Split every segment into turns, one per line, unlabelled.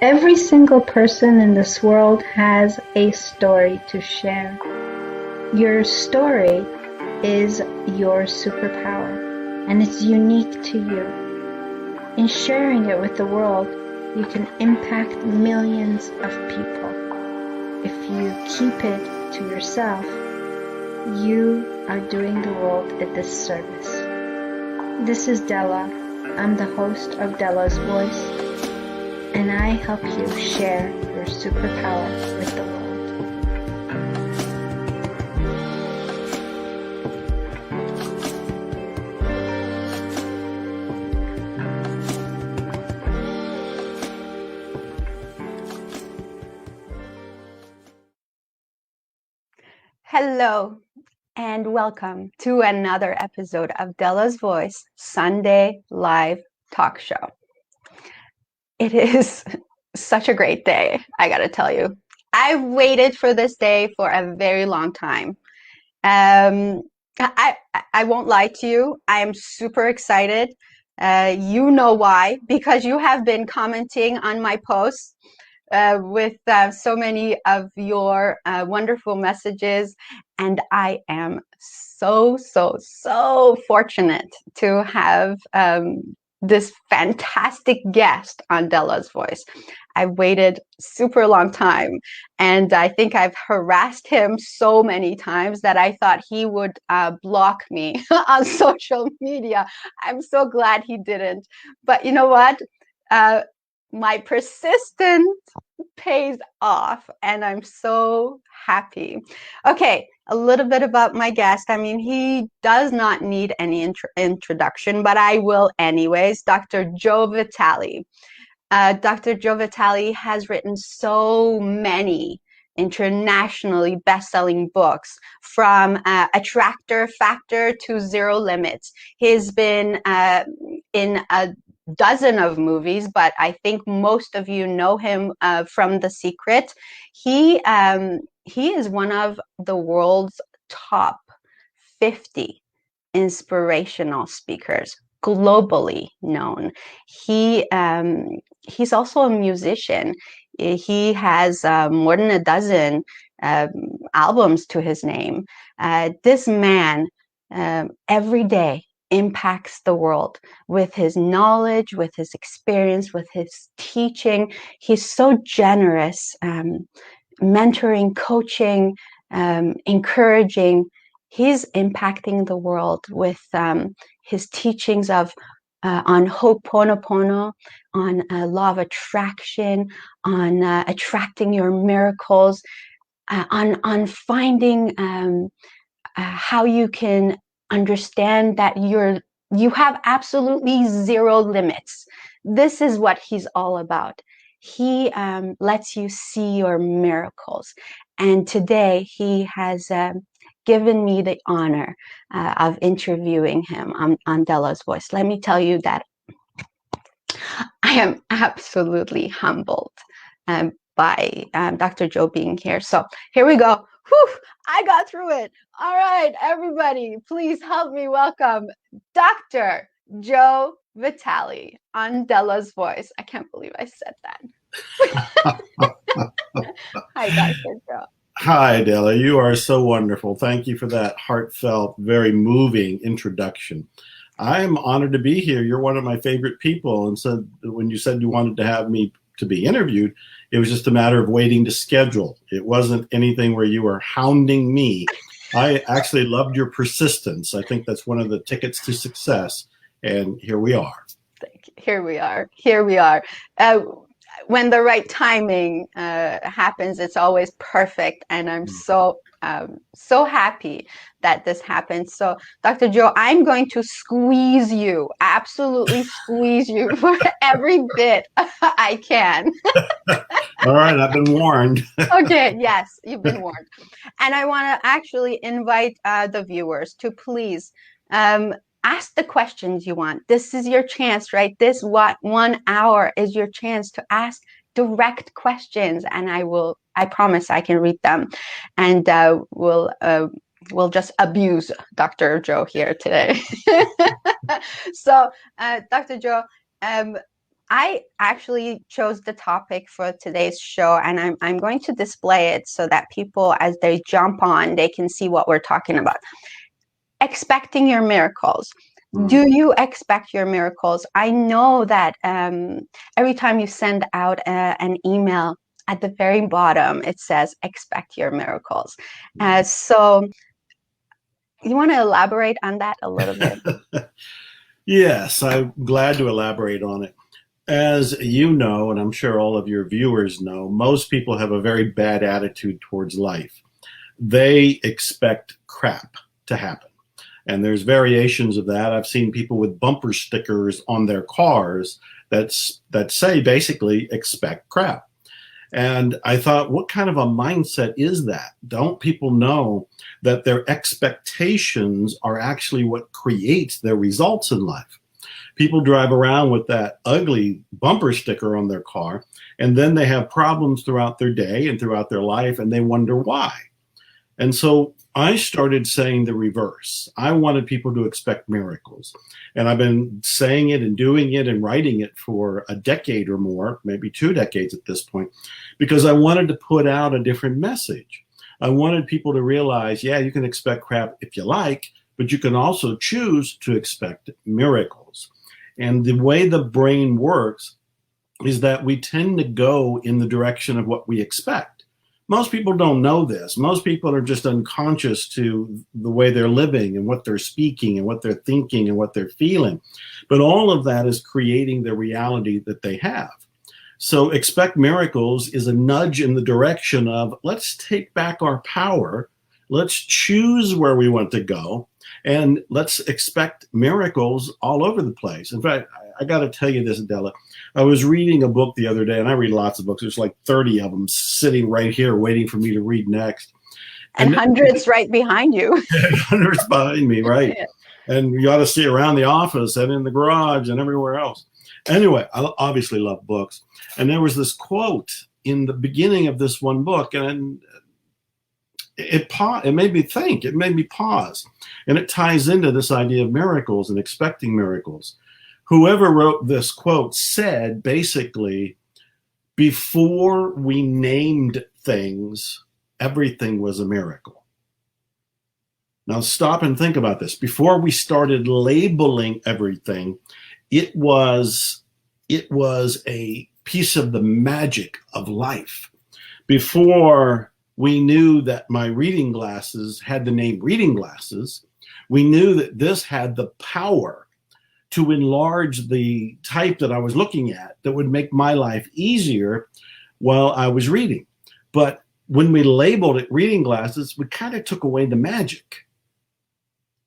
Every single person in this world has a story to share. Your story is your superpower, and it's unique to you. In sharing it with the world, you can impact millions of people. If you keep it to yourself, you are doing the world a disservice. This is Dela. I'm the host of Delasvoice, and I help you share your superpower with the world.
Hello, and welcome to another episode of Delasvoice Sunday Live Talk Show. It is such a great day, I gotta tell you. I've waited for this day for a very long time. I won't lie to you, I am super excited. You know why, because you have been commenting on my posts with so many of your wonderful messages, and I am so fortunate to have this fantastic guest on Delasvoice. I waited super long time, and I think I've harassed him so many times that I thought he would block me on social media. I'm so glad he didn't. But you know what? My persistence pays off, and I'm so happy. Okay, a little bit about my guest. I mean, he does not need any introduction, but I will anyways. Dr. Joe Vitale. Dr. Joe Vitale has written so many internationally best-selling books, from Attractor Factor to Zero Limits. He's been in a dozen of movies, but I think most of you know him from The Secret. He is one of the world's top 50 inspirational speakers, globally known. He's also a musician. He has more than a dozen albums to his name. This man every day impacts the world with his knowledge, with his experience, with his teaching. He's so generous, mentoring, coaching, encouraging. He's impacting the world with his teachings of on Ho'oponopono, on law of attraction, on attracting your miracles, on finding how you can understand that you have absolutely zero limits. This is what he's all about. He lets you see your miracles. And today he has given me the honor of interviewing him on Delasvoice. Let me tell you that I am absolutely humbled by Dr. Joe being here. So here we go. Whew, I got through it. All right, everybody, please help me welcome Dr. Joe Vitale on Delasvoice. I can't believe I said that. Hi, Dr. Joe.
Hi, Dela. You are so wonderful. Thank you for that heartfelt, very moving introduction. I'm honored to be here. You're one of my favorite people. And so when you said you wanted to have me to be interviewed, it was just a matter of waiting to schedule. It wasn't anything where you were hounding me. I actually loved your persistence. I think that's one of the tickets to success. And here we are.
Thank you. Here we are. Here we are. When the right timing happens, it's always perfect. And I'm so happy that this happened. So, Dr. Joe, I'm going to squeeze you, absolutely squeeze you for every bit I can.
All right, I've been warned.
Okay, yes, you've been warned. And I want to actually invite the viewers to please ask the questions you want. This is your chance, right? This 1 hour is your chance to ask direct questions, and I promise I can read them, and we'll just abuse Dr. Joe here today. So, Dr. Joe, I actually chose the topic for today's show, and I'm going to display it so that people, as they jump on, they can see what we're talking about. Expecting your miracles. Do you expect your miracles? I know that every time you send out an email, at the very bottom, it says, expect your miracles. So you want to elaborate on that a little bit?
Yes, I'm glad to elaborate on it. As you know, and I'm sure all of your viewers know, most people have a very bad attitude towards life. They expect crap to happen. And there's variations of that. I've seen people with bumper stickers on their cars that say basically expect crap. And I thought, what kind of a mindset is that? Don't people know that their expectations are actually what creates their results in life? People drive around with that ugly bumper sticker on their car, and then they have problems throughout their day and throughout their life, and they wonder why. And so I started saying the reverse. I wanted people to expect miracles. And I've been saying it and doing it and writing it for a decade or more, maybe 2 decades at this point, because I wanted to put out a different message. I wanted people to realize, yeah, you can expect crap if you like, but you can also choose to expect miracles. And the way the brain works is that we tend to go in the direction of what we expect. Most people don't know this. Most people are just unconscious to the way they're living and what they're speaking and what they're thinking and what they're feeling. But all of that is creating the reality that they have. So expect miracles is a nudge in the direction of, let's take back our power. Let's choose where we want to go. And let's expect miracles all over the place. In fact, I got to tell you this, Dela. I was reading a book the other day, and I read lots of books. There's like 30 of them sitting right here waiting for me to read next.
And hundreds right behind you.
Hundreds behind me, right? Yeah. And you ought to see around the office and in the garage and everywhere else. Anyway, I obviously love books. And there was this quote in the beginning of this one book, and it made me think. It made me pause. And it ties into this idea of miracles and expecting miracles. Whoever wrote this quote said, basically, before we named things, everything was a miracle. Now stop and think about this. Before we started labeling everything, it was a piece of the magic of life. Before we knew that my reading glasses had the name reading glasses, we knew that this had the power to enlarge the type that I was looking at that would make my life easier while I was reading. But when we labeled it reading glasses, we kind of took away the magic.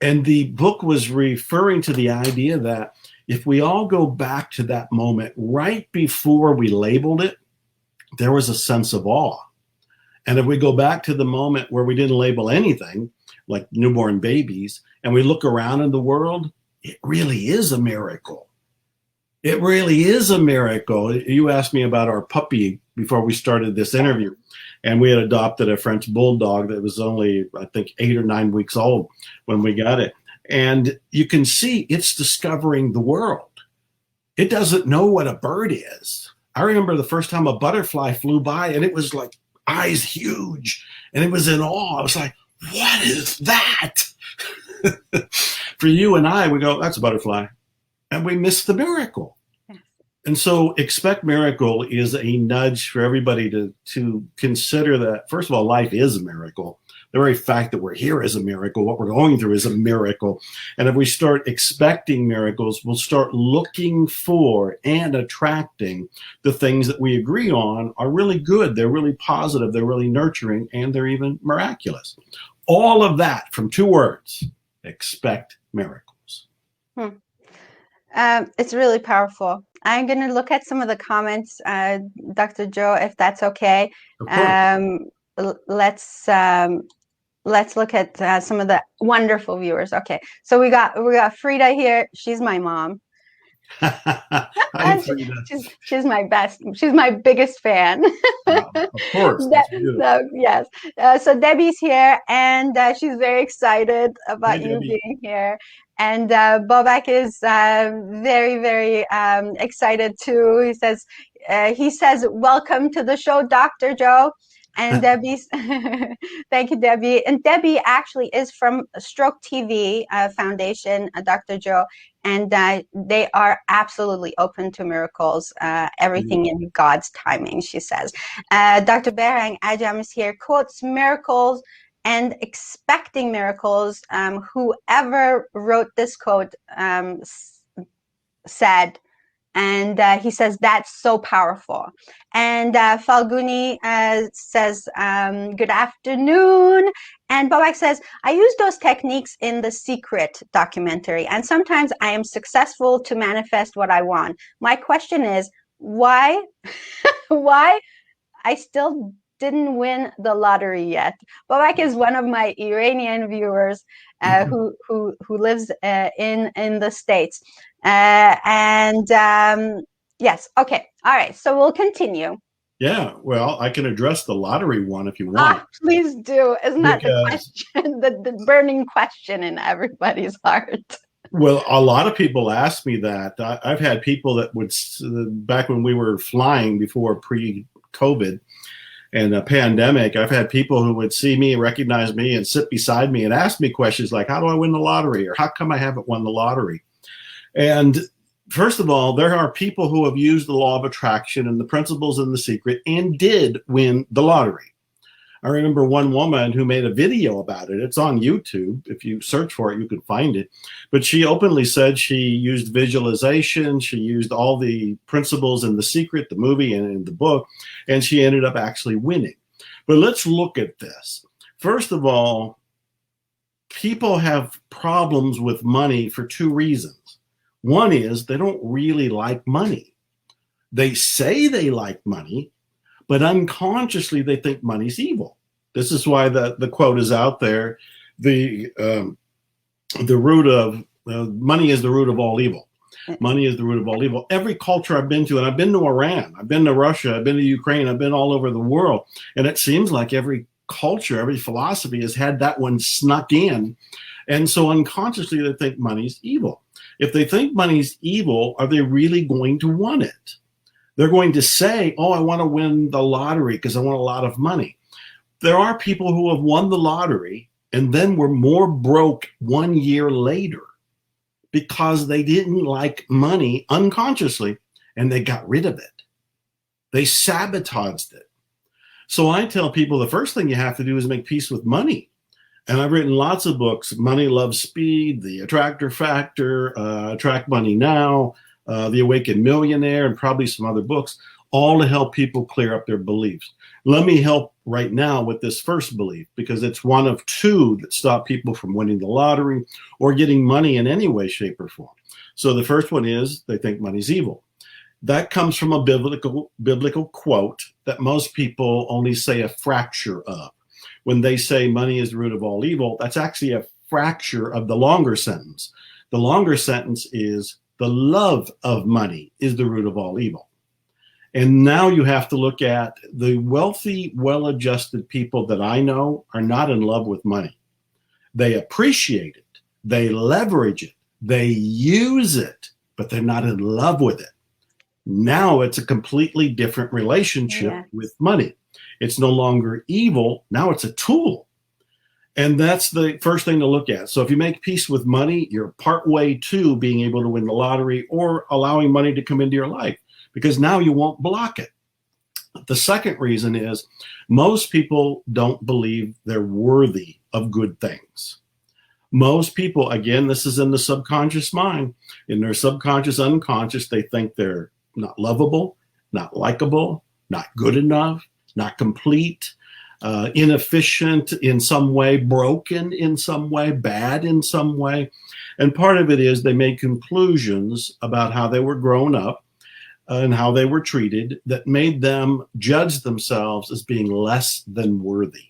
And the book was referring to the idea that if we all go back to that moment right before we labeled it, there was a sense of awe. And if we go back to the moment where we didn't label anything, like newborn babies, and we look around in the world, it really is a miracle. It really is a miracle. You asked me about our puppy before we started this interview, and we had adopted a French bulldog that was only, I think, 8 or 9 weeks old when we got it. And you can see it's discovering the world. It doesn't know what a bird is. I remember the first time a butterfly flew by, and it was like eyes huge, and it was in awe. I was like, what is that? For you and I, we go, that's a butterfly. And we miss the miracle. Yes. And so expect miracle is a nudge for everybody to consider that, first of all, life is a miracle. The very fact that we're here is a miracle. What we're going through is a miracle. And if we start expecting miracles, we'll start looking for and attracting the things that we agree on are really good. They're really positive. They're really nurturing. And they're even miraculous. All of that from 2 words. Expect miracles.
It's really powerful. I'm going to look at some of the comments, Dr. Joe, if that's okay. Let's look at some of the wonderful viewers. Okay, so we got Frida here. She's my mom.
Hi, Frida.
She's my best. She's my biggest fan.
Of course. That's beautiful.
So, yes. So Debbie's here, and she's very excited about
Hi,
you
Debbie.
being here. And Bobak is very, very excited too. He says, "Welcome to the show, Dr. Joe." And Debbie's, thank you, Debbie. And Debbie actually is from Stroke TV Foundation, Dr. Joe, and they are absolutely open to miracles, everything in God's timing, she says. Dr. Berhang Ajam is here, quotes miracles and expecting miracles. Whoever wrote this quote said, and he says, that's so powerful. And Falguni says, good afternoon. And Babak says, I use those techniques in The Secret documentary, and sometimes I am successful to manifest what I want. My question is, why I still didn't win the lottery yet? Babak is one of my Iranian viewers who lives in the States. Yes, okay, all right, so we'll continue.
Yeah, well, I can address the lottery one if you want.
Please do. Isn't that the question, the burning question in everybody's heart?
Well, a lot of people ask me that. I've had people that would, back when we were flying before pre-COVID and a pandemic, I've had people who would see me, recognize me, and sit beside me and ask me questions like, how do I win the lottery? Or how come I haven't won the lottery? And first of all, there are people who have used the law of attraction and the principles in The Secret and did win the lottery. I remember one woman who made a video about it. It's on YouTube. If you search for it, you can find it. But she openly said she used visualization. She used all the principles in The Secret, the movie, and in the book, and she ended up actually winning. But let's look at this. First of all, people have problems with money for two reasons. One is they don't really like money. They say they like money, but unconsciously they think money's evil. This is why the quote is out there. The root of money is the root of all evil. Money is the root of all evil. Every culture I've been to, and I've been to Iran, I've been to Russia, I've been to Ukraine, I've been all over the world, and it seems like every culture, every philosophy has had that one snuck in, and so unconsciously they think money's evil. If they think money's evil, are they really going to want it? They're going to say, oh, I want to win the lottery because I want a lot of money. There are people who have won the lottery and then were more broke 1 year later because they didn't like money unconsciously and they got rid of it. They sabotaged it. So I tell people the first thing you have to do is make peace with money. And I've written lots of books, Money Loves Speed, The Attractor Factor, Attract Money Now, The Awakened Millionaire, and probably some other books, all to help people clear up their beliefs. Let me help right now with this first belief, because it's one of two that stop people from winning the lottery or getting money in any way, shape, or form. So the first one is they think money's evil. That comes from a biblical quote that most people only say a fracture of. When they say money is the root of all evil, that's actually a fracture of the longer sentence. The longer sentence is the love of money is the root of all evil. And now you have to look at the wealthy, well-adjusted people that I know are not in love with money. They appreciate it. They leverage it. They use it, but they're not in love with it. Now it's a completely different relationship with money. It's no longer evil. Now it's a tool. And that's the first thing to look at. So if you make peace with money, you're partway to being able to win the lottery or allowing money to come into your life, because now you won't block it. The second reason is most people don't believe they're worthy of good things. Most people, again, this is in the subconscious mind. In their subconscious, unconscious, they think they're not lovable, not likable, not good enough, not complete, inefficient in some way, broken in some way, bad in some way. And part of it is they made conclusions about how they were grown up and how they were treated that made them judge themselves as being less than worthy.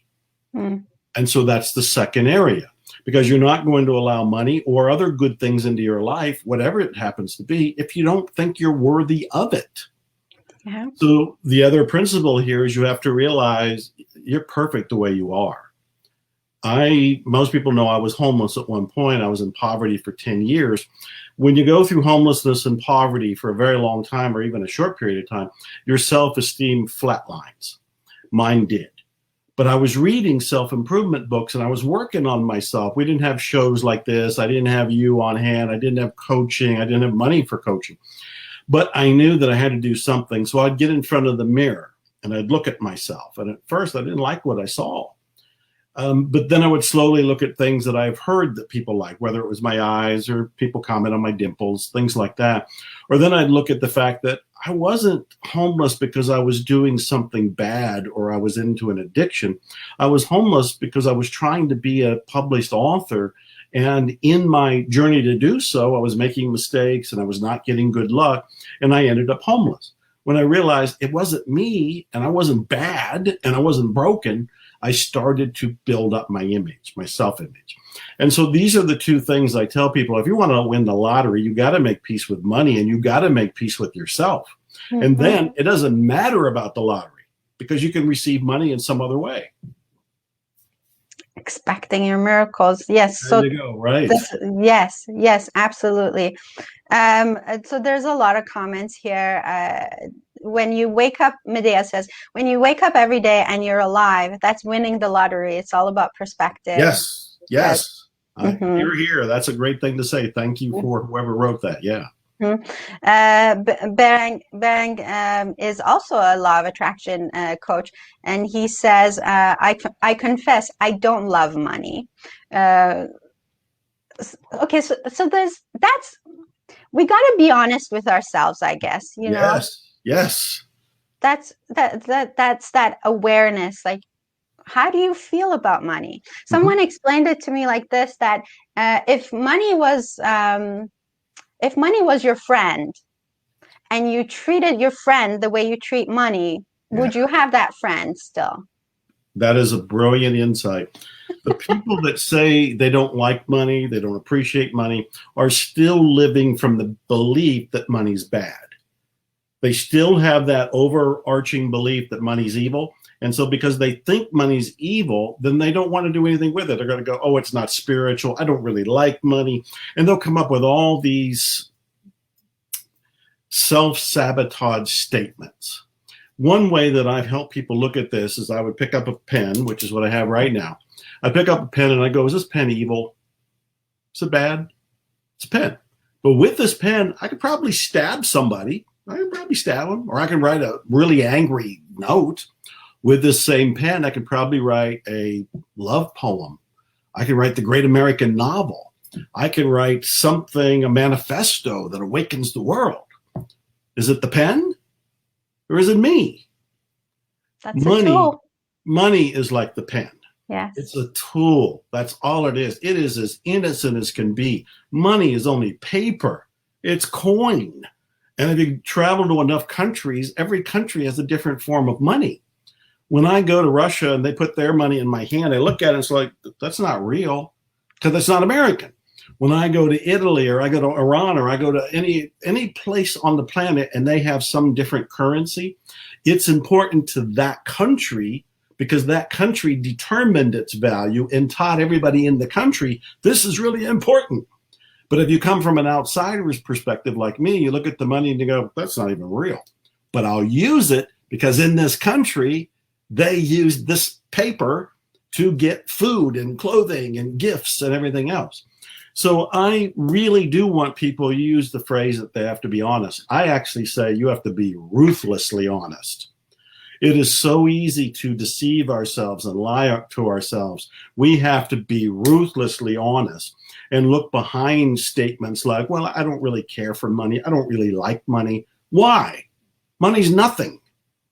And so that's the second area. because you're not going to allow money or other good things into your life, whatever it happens to be, if you don't think you're worthy of it.
Yeah.
So the other principle here is you have to realize you're perfect the way you are. Most people know I was homeless at one point. I was in poverty for 10 years. When you go through homelessness and poverty for a very long time, or even a short period of time, your self-esteem flatlines. Mine did. But I was reading self-improvement books and I was working on myself. We didn't have shows like this. I didn't have you on hand. I didn't have coaching. I didn't have money for coaching. But I knew that I had to do something. So I'd get in front of the mirror and I'd look at myself. And at first I didn't like what I saw. But then I would slowly look at things that I've heard that people like, whether it was my eyes or people comment on my dimples, things like that. Or then I'd look at the fact that I wasn't homeless because I was doing something bad or I was into an addiction. I was homeless because I was trying to be a published author. And in my journey to do so, I was making mistakes and I was not getting good luck. And I ended up homeless. When I realized it wasn't me and I wasn't bad and I wasn't broken, I started to build up my image, my self-image. And so these are the two things I tell people. If you want to win the lottery, you got to make peace with money and you got to make peace with yourself. Mm-hmm. And then it doesn't matter about the lottery because you can receive money in some other way.
Expecting your miracles. Yes.
There you go, right.
Yes, absolutely. So there's a lot of comments here. When you wake up, Medea says, when you wake up every day and you're alive, that's winning the lottery. It's all about perspective.
Yes.
Mm-hmm.
You're here. That's a great thing to say. Thank you for whoever wrote that. Yeah.
Mm-hmm. Bang is also a law of attraction coach, and he says, I confess I don't love money. Okay, so that's we got to be honest with ourselves, I guess. You know.
Yes.
That's that awareness. Like, how do you feel about money? Someone mm-hmm. explained it to me like this: that if money was your friend, and you treated your friend the way you treat money, would you have that friend still?
That is a brilliant insight. The people that say they don't like money, they don't appreciate money, are still living from the belief that money's bad. They still have that overarching belief that money's evil. And so because they think money's evil, then they don't want to do anything with it. They're going to go, oh, it's not spiritual. I don't really like money. And they'll come up with all these self-sabotage statements. One way that I've helped people look at this is I would pick up a pen, which is what I have right now. I pick up a pen and I go, is this pen evil? Is it bad? It's a pen. But with this pen, I could probably stab somebody. I can probably stab them. Or I can write a really angry note. With this same pen, I could probably write a love poem. I can write the great American novel. I can write something, a manifesto that awakens the world. Is it the pen? Or is it me?
That's a tool.
Money is like the pen.
Yes.
It's a tool. That's all it is. It is as innocent as can be. Money is only paper. It's coin. And if you travel to enough countries, every country has a different form of money. When I go to Russia and they put their money in my hand, I look at it and it's like, that's not real because it's not American. When I go to Italy or I go to Iran or I go to any place on the planet and they have some different currency, it's important to that country because that country determined its value and taught everybody in the country, this is really important. But if you come from an outsider's perspective like me, you look at the money and you go, that's not even real. But I'll use it because in this country, they use this paper to get food and clothing and gifts and everything else. So I really do want people to use the phrase that they have to be honest. I actually say you have to be ruthlessly honest. It is so easy to deceive ourselves and lie to ourselves. We have to be ruthlessly honest and look behind statements like, well, I don't really care for money. I don't really like money. Why? Money's nothing.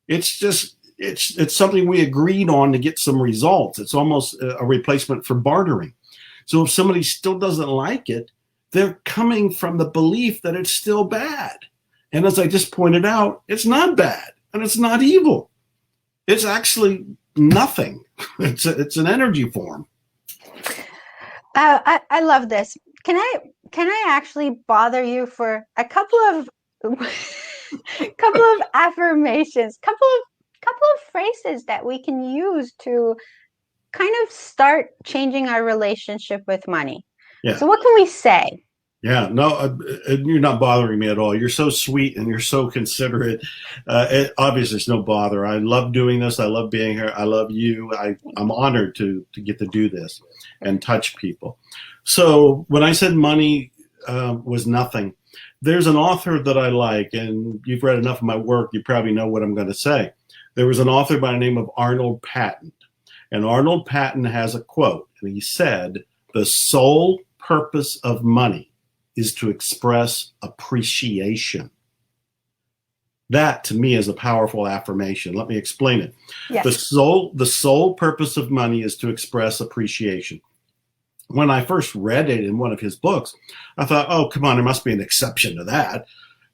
It's just, it's something we agreed on to get some results. It's almost a replacement for bartering. So if somebody still doesn't like it, they're coming from the belief that it's still bad. And as I just pointed out, it's not bad and it's not evil. It's actually nothing. It's an energy form.
I love this. Can I actually bother you for a couple of couple of affirmations, couple of phrases that we can use to kind of start changing our relationship with money?
Yeah.
So what can we say?
Yeah, no, you're not bothering me at all. You're so sweet and you're so considerate. Obviously, it's no bother. I love doing this. I love being here. I love you. I'm honored to get to do this and touch people. So when I said money was nothing, there's an author that I like, and you've read enough of my work, you probably know what I'm going to say. There was an author by the name of Arnold Patton, and Arnold Patton has a quote, and he said, "The sole purpose of money is to express appreciation." That to me is a powerful affirmation. Let me explain it.
Yes.
The sole purpose of money is to express appreciation. When I first read it in one of his books, I thought, oh, come on, there must be an exception to that.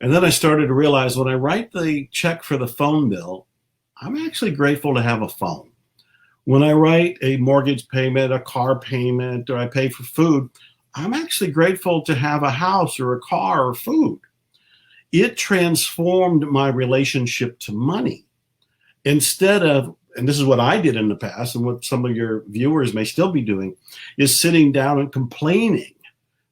And then I started to realize when I write the check for the phone bill, I'm actually grateful to have a phone. When I write a mortgage payment, a car payment, or I pay for food, I'm actually grateful to have a house or a car or food. It transformed my relationship to money. Instead of, and this is what I did in the past and what some of your viewers may still be doing, is sitting down and complaining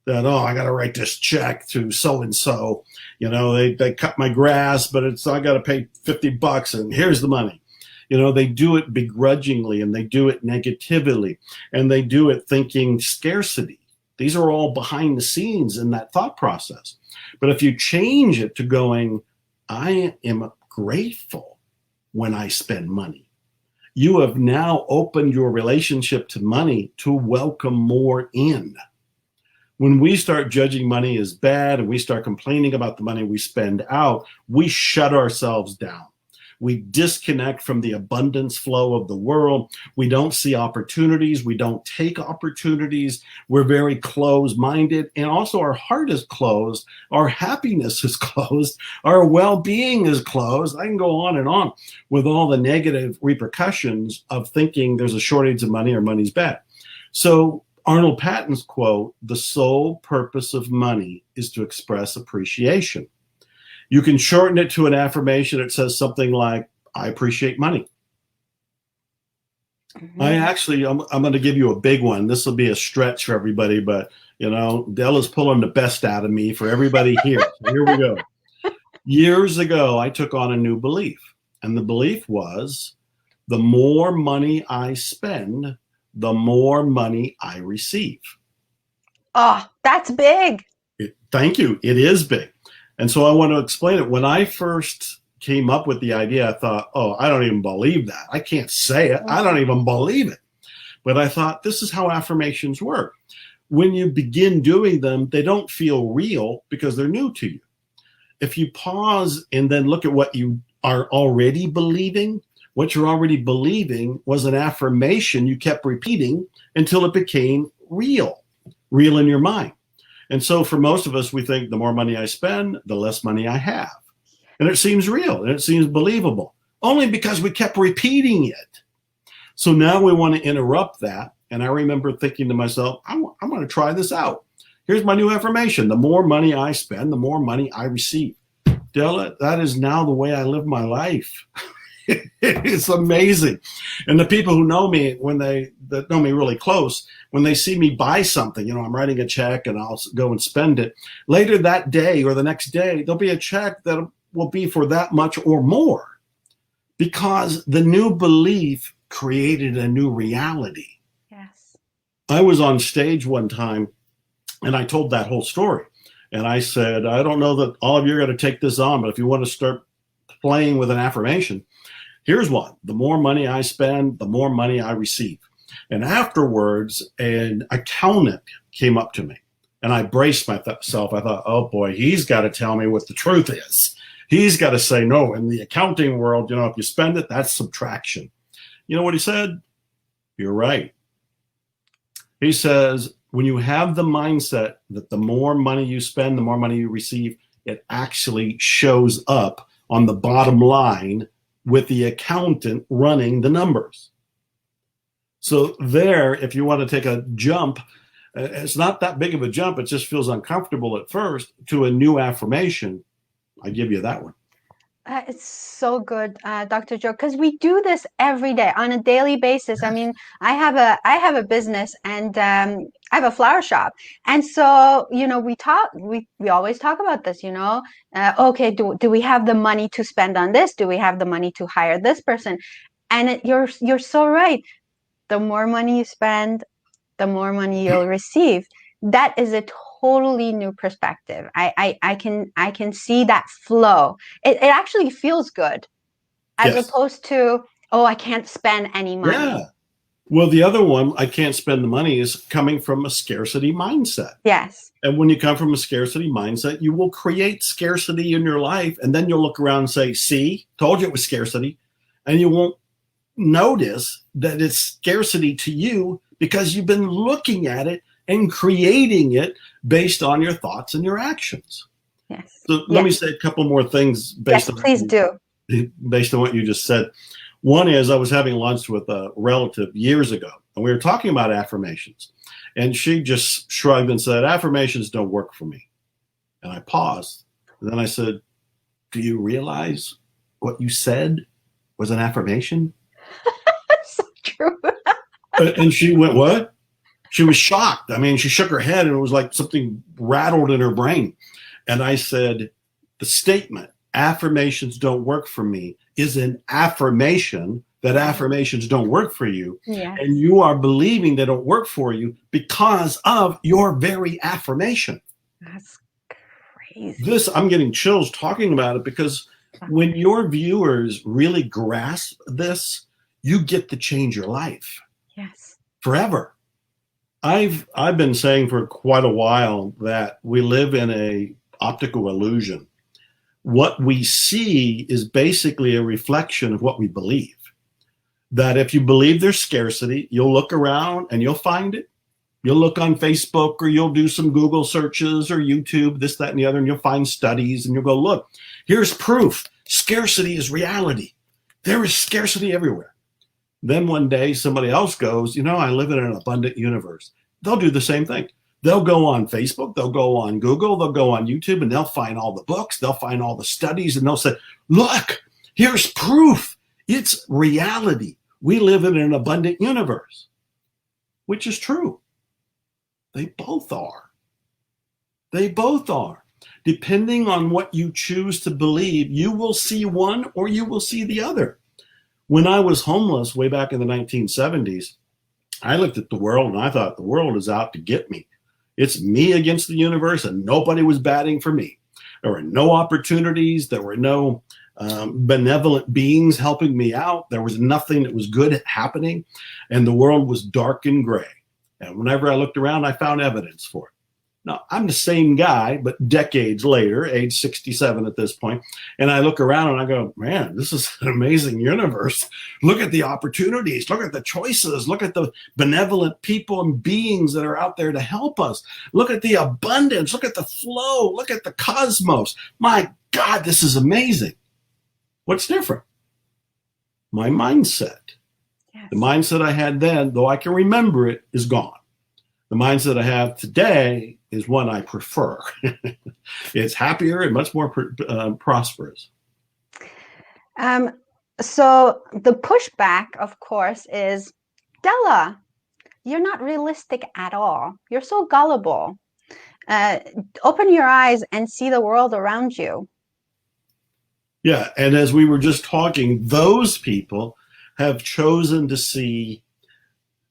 that, oh, I got to write this check to so-and-so. You know, they cut my grass, but I got to pay $50 and here's the money. You know, they do it begrudgingly and they do it negatively and they do it thinking scarcity. These are all behind the scenes in that thought process. But if you change it to going, I am grateful when I spend money, you have now opened your relationship to money to welcome more in. When we start judging money as bad and we start complaining about the money we spend out, we shut ourselves down. We disconnect from the abundance flow of the world. We don't see opportunities. We don't take opportunities. We're very closed-minded. And also our heart is closed. Our happiness is closed. Our well-being is closed. I can go on with all the negative repercussions of thinking there's a shortage of money or money's bad. So Arnold Patton's quote, "The sole purpose of money is to express appreciation." You can shorten it to an affirmation that says something like, I appreciate money. Mm-hmm. I'm going to give you a big one. This will be a stretch for everybody, but, you know, Dela's pulling the best out of me for everybody here. So here we go. Years ago, I took on a new belief, and the belief was the more money I spend, the more money I receive.
Oh, that's big.
Thank you. It is big. And so I want to explain it. When I first came up with the idea, I thought, oh, I don't even believe that. I can't say it. I don't even believe it. But I thought, this is how affirmations work. When you begin doing them, they don't feel real because they're new to you. If you pause and then look at what you are already believing, what you're already believing was an affirmation you kept repeating until it became real in your mind. And so for most of us, we think the more money I spend, the less money I have. And it seems real and it seems believable, only because we kept repeating it. So now we want to interrupt that. And I remember thinking to myself, I'm going to try this out. Here's my new affirmation. The more money I spend, the more money I receive. Dela, that is now the way I live my life. It's amazing. And the people who know me, that know me really close, when they see me buy something, you know, I'm writing a check and I'll go and spend it. Later that day or the next day, there'll be a check that will be for that much or more because the new belief created a new reality.
Yes.
I was on stage one time and I told that whole story. And I said, I don't know that all of you are going to take this on, but if you want to start playing with an affirmation, here's one. The more money I spend, the more money I receive. And afterwards, an accountant came up to me and I braced myself. I thought, oh boy, he's got to tell me what the truth is. He's got to say, no, in the accounting world, you know, if you spend it, that's subtraction. You know what he said? You're right. He says, when you have the mindset that the more money you spend, the more money you receive, it actually shows up on the bottom line with the accountant running the numbers. So there, if you want to take a jump, It's not that big of a jump. It just feels uncomfortable at first to a new affirmation. I give you that one.
It's so good, Dr. Joe, because we do this every day on a daily basis. I mean, I have a business, and I have a flower shop, and so we always talk about this. Okay, do we have the money to spend on this? Do we have the money to hire this person? And you're so right. The more money you spend, the more money you'll receive. That is a totally new perspective. I can see that flow. It actually feels good, as opposed to, oh, I can't spend any money.
Yeah. Well, the other one, I can't spend the money, is coming from a scarcity mindset.
Yes.
And when you come from a scarcity mindset, you will create scarcity in your life, and then you'll look around and say, see, told you it was scarcity. And you won't notice that it's scarcity to you because you've been looking at it and creating it based on your thoughts and your actions.
Yes.
So let me say a couple more things based on
please do.
Based on what you just said. One is, I was having lunch with a relative years ago, and we were talking about affirmations. And she just shrugged and said, affirmations don't work for me. And I paused. And then I said, do you realize what you said was an affirmation?
So true.
And she went, what? She was shocked. I mean, she shook her head, and it was like something rattled in her brain. And I said, the statement, affirmations don't work for me, is an affirmation that affirmations don't work for you.
Yes.
And you are believing they don't work for you because of your very affirmation.
That's crazy.
I'm getting chills talking about it, because when your viewers really grasp this, you get to change your life.
Yes.
Forever. I've been saying for quite a while that we live in a optical illusion. What we see is basically a reflection of what we believe. That if you believe there's scarcity, you'll look around and you'll find it. You'll look on Facebook, or you'll do some Google searches or YouTube, this, that, and the other, and you'll find studies, and you'll go, look, here's proof. Scarcity is reality. There is scarcity everywhere. Then one day somebody else goes, I live in an abundant universe. They'll do the same thing. They'll go on Facebook, they'll go on Google, they'll go on YouTube, and they'll find all the books, they'll find all the studies, and they'll say, look, here's proof. It's reality. We live in an abundant universe, which is true. They both are. They both are. Depending on what you choose to believe, you will see one or you will see the other. When I was homeless way back in the 1970s, I looked at the world and I thought the world is out to get me. It's me against the universe, and nobody was batting for me. There were no opportunities. There were no benevolent beings helping me out. There was nothing that was good happening, and the world was dark and gray. And whenever I looked around, I found evidence for it. Now, I'm the same guy, but decades later, age 67 at this point, and I look around and I go, man, this is an amazing universe. Look at the opportunities. Look at the choices. Look at the benevolent people and beings that are out there to help us. Look at the abundance. Look at the flow. Look at the cosmos. My God, this is amazing. What's different? My mindset. Yes. The mindset I had then, though I can remember it, is gone. The mindset I have today is one I prefer. It's happier and much more prosperous.
So the pushback, of course, is, Dela, you're not realistic at all. You're so gullible. Open your eyes and see the world around you.
Yeah, and as we were just talking, those people have chosen to see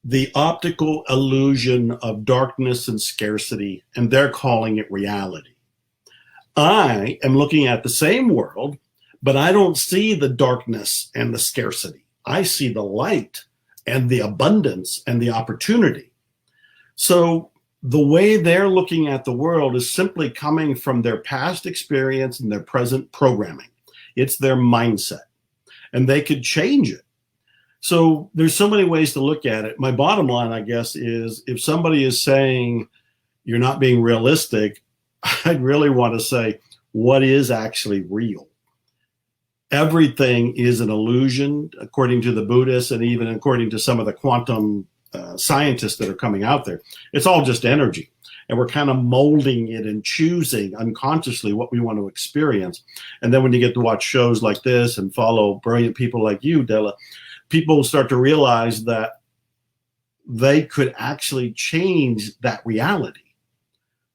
the optical illusion of darkness and scarcity, and they're calling it reality. I am looking at the same world, but I don't see the darkness and the scarcity. I see the light and the abundance and the opportunity. So the way they're looking at the world is simply coming from their past experience and their present programming. It's their mindset, and they could change it. So there's so many ways to look at it. My bottom line, I guess, is if somebody is saying you're not being realistic, I'd really want to say, what is actually real? Everything is an illusion, according to the Buddhists, and even according to some of the quantum scientists that are coming out there. It's all just energy. And we're kind of molding it and choosing unconsciously what we want to experience. And then when you get to watch shows like this and follow brilliant people like you, Dela, people start to realize that they could actually change that reality.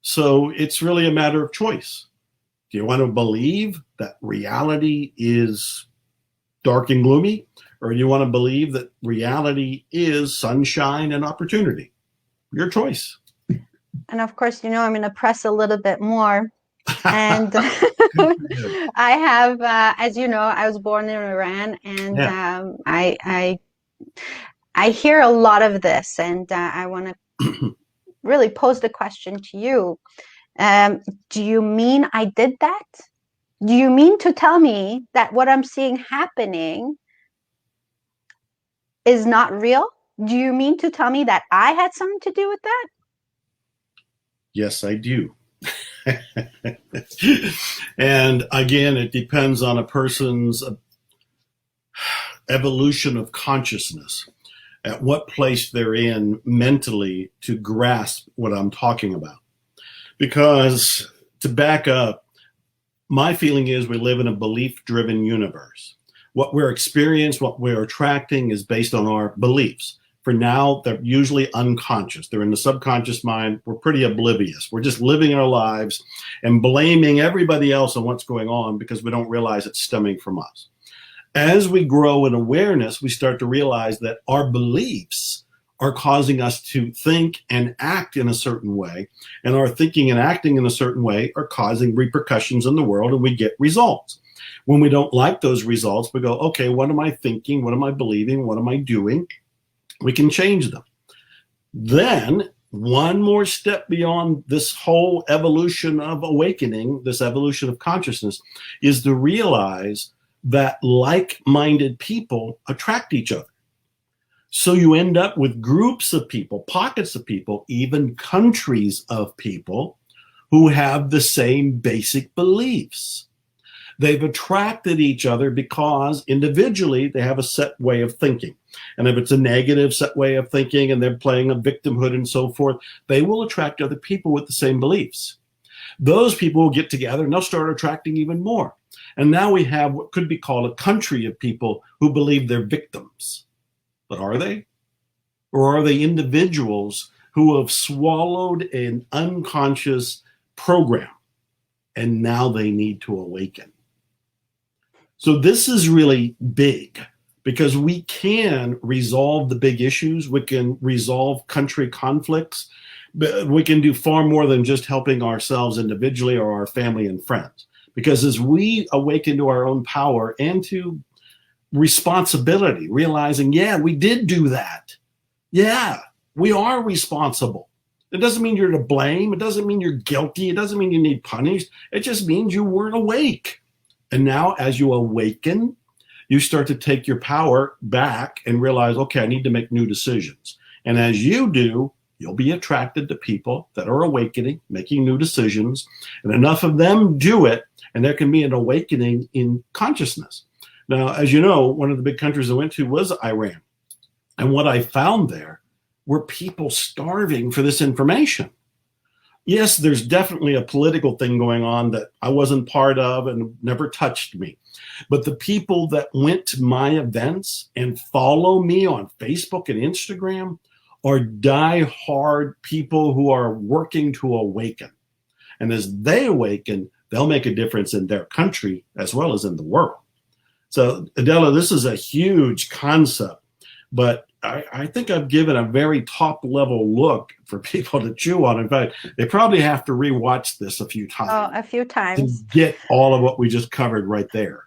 So it's really a matter of choice. Do you want to believe that reality is dark and gloomy? Or do you want to believe that reality is sunshine and opportunity? Your choice.
And of course, I'm going to press a little bit more. And I have, as you know, I was born in Iran, and I hear a lot of this, and I want to really pose the question to you. Do you mean I did that? Do you mean to tell me that what I'm seeing happening is not real? Do you mean to tell me that I had something to do with that?
Yes, I do. And again, it depends on a person's evolution of consciousness, at what place they're in mentally to grasp what I'm talking about. Because to back up, my feeling is we live in a belief-driven universe. What we're experiencing, what we're attracting is based on our beliefs. For now, they're usually unconscious. They're in the subconscious mind. We're pretty oblivious. We're just living our lives and blaming everybody else on what's going on because we don't realize it's stemming from us. As we grow in awareness, we start to realize that our beliefs are causing us to think and act in a certain way, and our thinking and acting in a certain way are causing repercussions in the world, and we get results. When we don't like those results, we go, okay, what am I thinking? What am I believing? What am I doing? We can change them. Then one more step beyond this whole evolution of awakening, this evolution of consciousness, is to realize that like-minded people attract each other. So you end up with groups of people, pockets of people, even countries of people who have the same basic beliefs. They've attracted each other because individually they have a set way of thinking. And if it's a negative set way of thinking and they're playing a victimhood and so forth, they will attract other people with the same beliefs. Those people will get together and they'll start attracting even more. And now we have what could be called a country of people who believe they're victims. But are they? Or are they individuals who have swallowed an unconscious program and now they need to awaken? So this is really big because we can resolve the big issues. We can resolve country conflicts. But we can do far more than just helping ourselves individually or our family and friends. Because as we awaken to our own power and to responsibility, realizing, yeah, we did do that. Yeah, we are responsible. It doesn't mean you're to blame. It doesn't mean you're guilty. It doesn't mean you need punished. It just means you weren't awake. And now as you awaken, you start to take your power back and realize, okay, I need to make new decisions. And as you do, you'll be attracted to people that are awakening, making new decisions, and enough of them do it, and there can be an awakening in consciousness. Now, as you know, one of the big countries I went to was Iran. And what I found there were people starving for this information. Yes, there's definitely a political thing going on that I wasn't part of and never touched me. But the people that went to my events and follow me on Facebook and Instagram are die-hard people who are working to awaken. And as they awaken, they'll make a difference in their country as well as in the world. So, Dela, this is a huge concept, but I think I've given a very top-level look for people to chew on. In fact, they probably have to rewatch this a few times.
Oh, a few times.
To get all of what we just covered right there.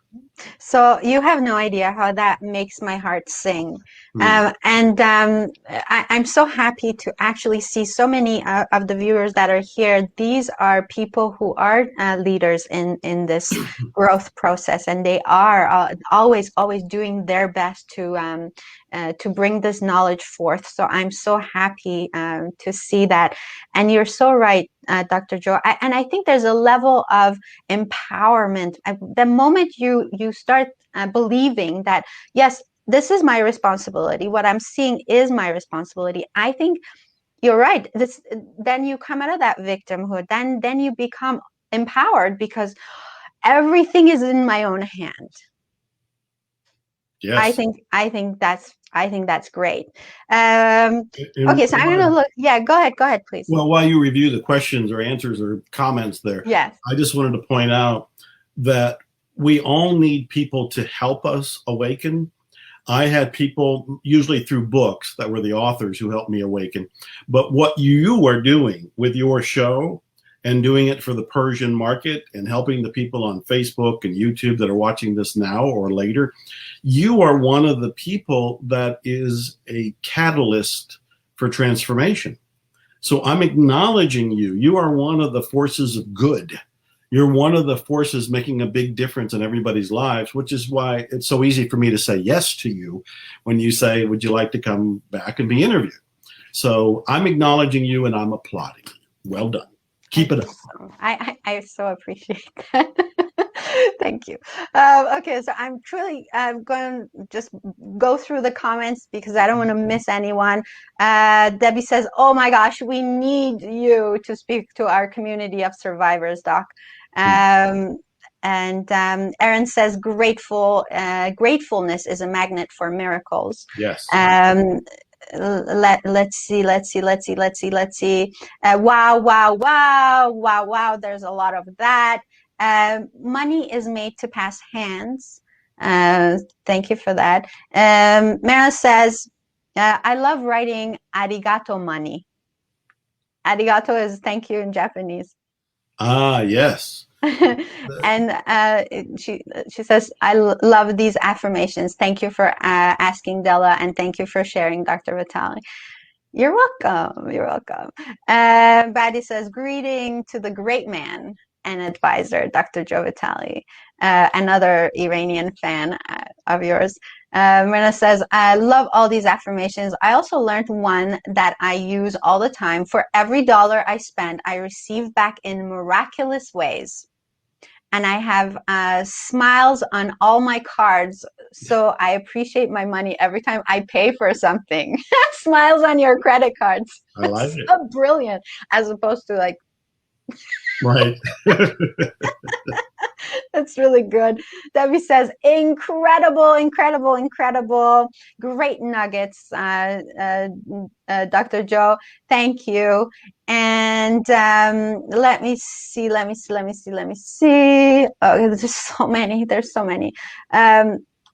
So you have no idea how that makes my heart sing. I'm so happy to actually see so many of the viewers that are here. These are people who are leaders in this growth process, and they are always doing their best to bring this knowledge forth. So I'm so happy to see that. And you're so right, Dr. Joe. And I think there's a level of empowerment. The moment you start believing that, yes, this is my responsibility. What I'm seeing is my responsibility. I think you're right. Then you come out of that victimhood. Then you become empowered because everything is in my own hand.
Yes.
I think that's great. Okay, so I'm gonna look. Yeah, go ahead, please.
Well, while you review the questions or answers or comments there,
yes,
I just wanted to point out that we all need people to help us awaken. I had people, usually through books, that were the authors who helped me awaken. But what you are doing with your show and doing it for the Persian market and helping the people on Facebook and YouTube that are watching this now or later, you are one of the people that is a catalyst for transformation. So I'm acknowledging you. You are one of the forces of good. You're one of the forces making a big difference in everybody's lives, which is why it's so easy for me to say yes to you when you say, would you like to come back and be interviewed? So I'm acknowledging you and I'm applauding you. Well done. Keep it up.
I so appreciate that. Thank you. Okay, so I'm truly going to just go through the comments because I don't want to miss anyone. Debbie says, oh my gosh, we need you to speak to our community of survivors, Doc. And Erin says, gratefulness is a magnet for miracles.
Yes.
Let's see. Wow. There's a lot of that. Money is made to pass hands. Thank you for that. Mara says, I love writing arigato money. Arigato is thank you in Japanese.
Ah, yes.
And she says, I love these affirmations. Thank you for asking, Dela, and thank you for sharing, Dr. Vitale. You're welcome. You're welcome. Brady says, greeting to the great man and advisor, Dr. Joe Vitale, another Iranian fan of yours. Myrna says, I love all these affirmations. I also learned one that I use all the time. For every dollar I spend, I receive back in miraculous ways. And I have smiles on all my cards. So I appreciate my money every time I pay for something. Smiles on your credit cards.
I like it.
So brilliant. As opposed to like.
Right.
That's really good. Debbie says, incredible. Great nuggets, Dr. Joe. Thank you. And let me see. Oh, there's so many.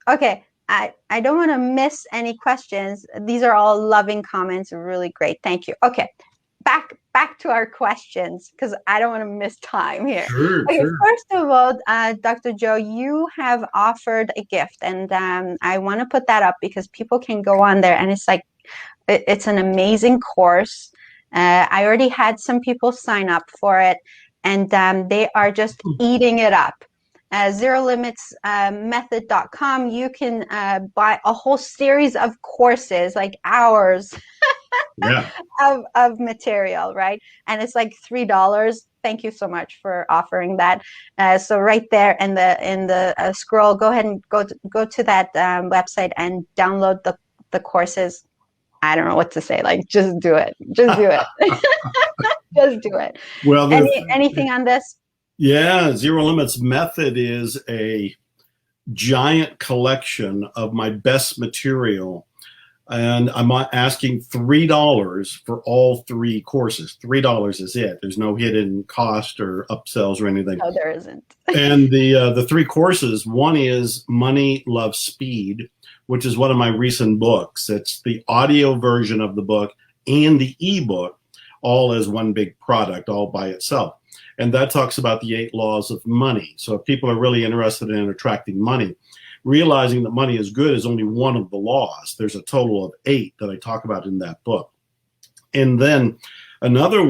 Okay. I don't want to miss any questions. These are all loving comments. Really great. Thank you. Okay. Back to our questions because I don't want to miss time here.
Sure.
First of all, Dr. Joe, you have offered a gift, and I want to put that up because people can go on there, and it's like it's an amazing course. I already had some people sign up for it, and they are just eating it up. ZeroLimitsMethod.com. You can buy a whole series of courses, like hours.
Yeah.
of material, right? And it's like $3. Thank you so much for offering that. So right there in the scroll, go ahead and go to that website and download the courses. I don't know what to say. Like, just do it. Just do it. Just do it.
Well,
anything on this?
Yeah, Zero Limits Method is a giant collection of my best material. And I'm asking $3 for all 3 courses. $3 is it. There's no hidden cost or upsells or anything.
No, there isn't.
And the 3 courses, one is Money, Love, Speed, which is one of my recent books. It's the audio version of the book and the ebook, all as one big product, all by itself. And that talks about the 8 laws of money. So if people are really interested in attracting money, realizing that money is good is only one of the laws. There's a total of 8 that I talk about in that book. And then another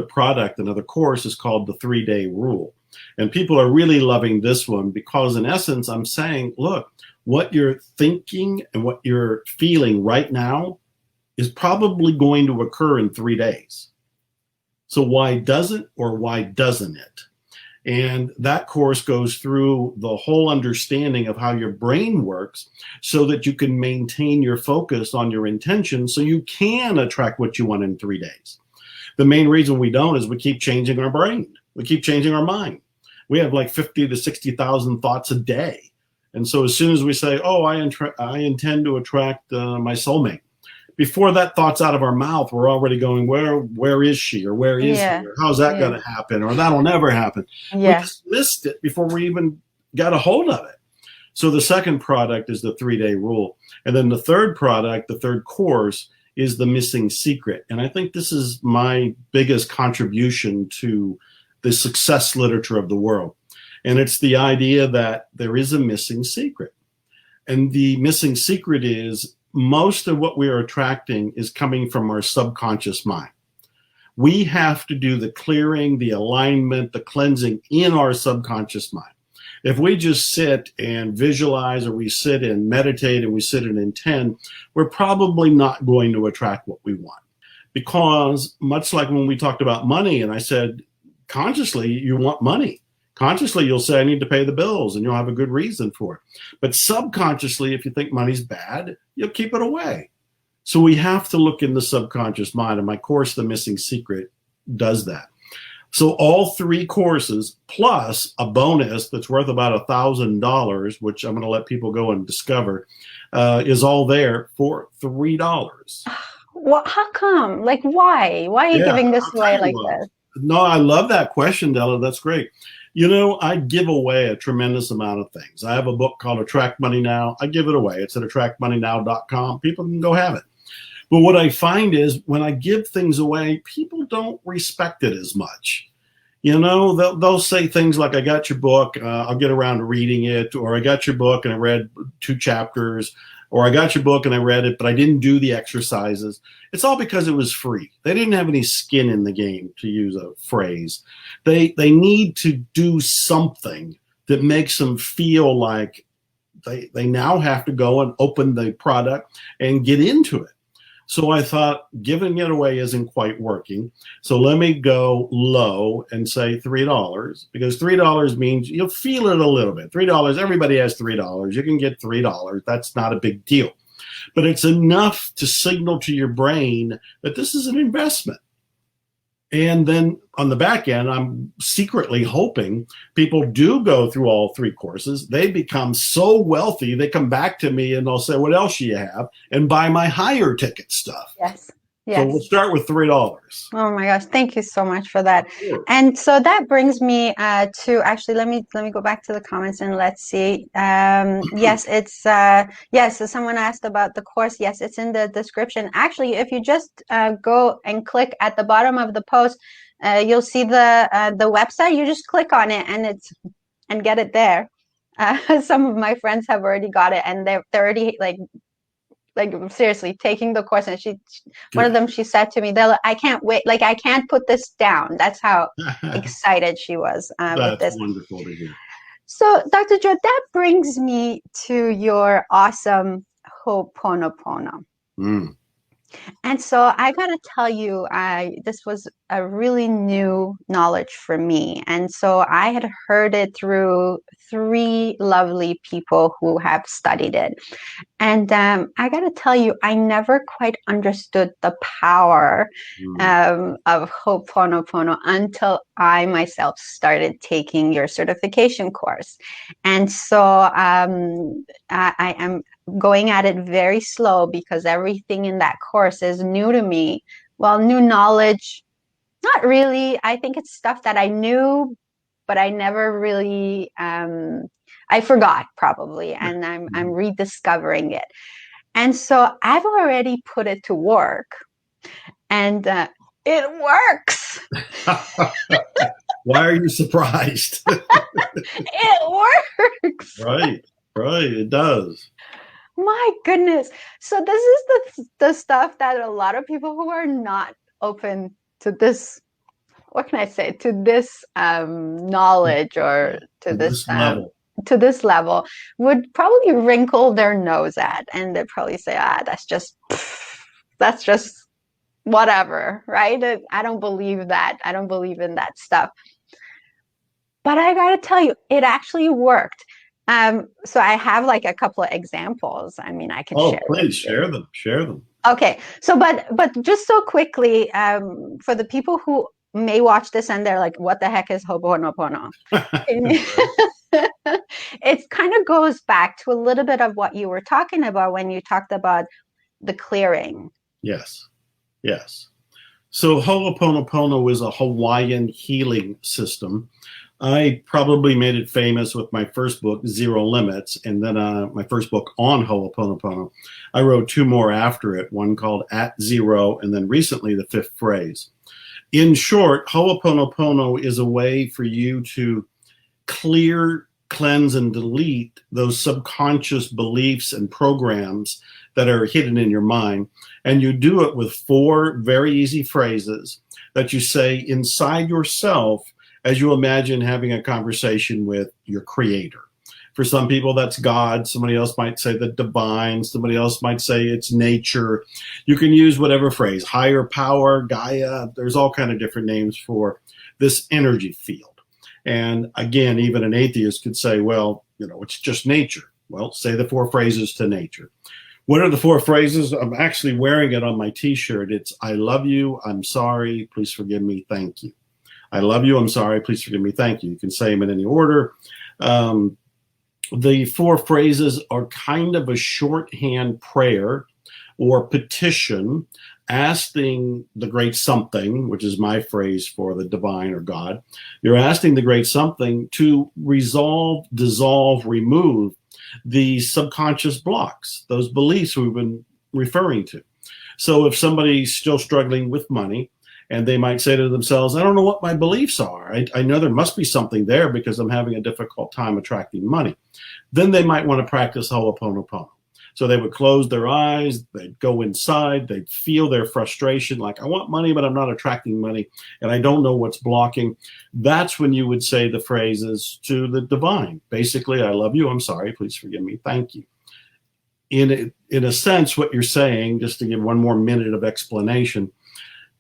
product, another course is called the 3-Day Rule. And people are really loving this one because in essence, I'm saying, look, what you're thinking and what you're feeling right now is probably going to occur in 3 days. So why doesn't it? And that course goes through the whole understanding of how your brain works so that you can maintain your focus on your intention so you can attract what you want in 3 days. The main reason we don't is we keep changing our brain. We keep changing our mind. We have like 50 to 60,000 thoughts a day. And so as soon as we say, oh, I intend to attract my soulmate, before that thought's out of our mouth, we're already going, where is she, or where is he, or how's that going to happen, or that'll never happen. We just missed it before we even got a hold of it. So the second product is the 3-day rule. And then the third product, the third course, is the missing secret. And I think this is my biggest contribution to the success literature of the world. And it's the idea that there is a missing secret. And the missing secret is most of what we are attracting is coming from our subconscious mind. We have to do the clearing, the alignment, the cleansing in our subconscious mind. If we just sit and visualize, or we sit and meditate, and we sit and intend, we're probably not going to attract what we want. Because much like when we talked about money, and I said, consciously, you want money. Consciously, you'll say, I need to pay the bills, and you'll have a good reason for it. But subconsciously, if you think money's bad, you'll keep it away. So we have to look in the subconscious mind. And my course, The Missing Secret, does that. So all 3 courses, plus a bonus that's worth about $1,000, which I'm going to let people go and discover, is all there for $3.
Well, how come? Like, why? Why are you giving this away like this?
No, I love that question, Dela. That's great. You know, I give away a tremendous amount of things. I have a book called Attract Money Now. I give it away. It's at attractmoneynow.com. People can go have it. But what I find is when I give things away, people don't respect it as much. You know, they'll say things like, I got your book, I'll get around to reading it, or I got your book and I read 2 chapters, or I got your book and I read it, but I didn't do the exercises. It's all because it was free. They didn't have any skin in the game, to use a phrase. They need to do something that makes them feel like they now have to go and open the product and get into it. So I thought giving it away isn't quite working. So let me go low and say $3, because $3 means you'll feel it a little bit. $3, everybody has $3. You can get $3. That's not a big deal. But it's enough to signal to your brain that this is an investment. And then on the back end, I'm secretly hoping people do go through all 3 courses. They become so wealthy, they come back to me and they'll say, what else do you have? And buy my higher ticket stuff.
Yes.
So we'll start with $3.
Oh my gosh, thank you so much for that.
Sure.
And so that brings me to actually let me go back to the comments and let's see. Yes, it's yes. So someone asked about the course. Yes, it's in the description. Actually, if you just go and click at the bottom of the post, you'll see the website. You just click on it and get it there. Some of my friends have already got it, and they're already like seriously taking the course. And one of them, she said to me, Dela, I can't wait. Like, I can't put this down. That's how excited she was with this.
That's wonderful to hear.
So Dr. Joe, that brings me to your awesome Ho'oponopono. And so I got to tell you, this was a really new knowledge for me. And so I had heard it through 3 lovely people who have studied it. And I got to tell you, I never quite understood the power of Ho'oponopono until I myself started taking your certification course. And so I am going at it very slow because everything in that course is new to me. Well, new knowledge, not really. I think it's stuff that I knew, but I never really, I forgot probably, and I'm rediscovering it. And so I've already put it to work, and it works.
Why are you surprised?
It works.
Right, it does.
My goodness. So this is the stuff that a lot of people who are not open to this, what can I say, to this knowledge or to this level would probably wrinkle their nose at, and they'd probably say, that's just whatever, right? I don't believe that. I don't believe in that stuff. But I got to tell you, it actually worked. So I have like a couple of examples. I mean, I can share.
Oh, please share them. Share them.
Okay. So, but just so quickly, for the people who may watch this and they're like, what the heck is Ho'oponopono? It kind of goes back to a little bit of what you were talking about when you talked about the clearing.
Yes. Yes. So Ho'oponopono is a Hawaiian healing system. I probably made it famous with my first book, Zero Limits, and then my first book on Ho'oponopono. I wrote 2 more after it, one called At Zero, and then recently The Fifth Phrase. In short, Ho'oponopono is a way for you to clear, cleanse, and delete those subconscious beliefs and programs that are hidden in your mind. And you do it with 4 very easy phrases that you say inside yourself as you imagine having a conversation with your creator. For some people, that's God. Somebody else might say the divine. Somebody else might say it's nature. You can use whatever phrase, higher power, Gaia. There's all kind of different names for this energy field. And again, even an atheist could say, well, it's just nature. Well, say the 4 phrases to nature. What are the 4 phrases? I'm actually wearing it on my t-shirt. It's, I love you, I'm sorry, please forgive me, thank you. I love you, I'm sorry, please forgive me, thank you. You can say them in any order. The 4 phrases are kind of a shorthand prayer or petition asking the great something, which is my phrase for the divine or God. You're asking the great something to resolve, dissolve, remove the subconscious blocks, those beliefs we've been referring to. So if somebody's still struggling with money, and they might say to themselves, I don't know what my beliefs are. I know there must be something there because I'm having a difficult time attracting money. Then they might want to practice Ho'oponopono. So they would close their eyes, they'd go inside, they'd feel their frustration, like, I want money, but I'm not attracting money, and I don't know what's blocking. That's when you would say the phrases to the divine. Basically, I love you, I'm sorry, please forgive me, thank you. In a sense, what you're saying, just to give one more minute of explanation,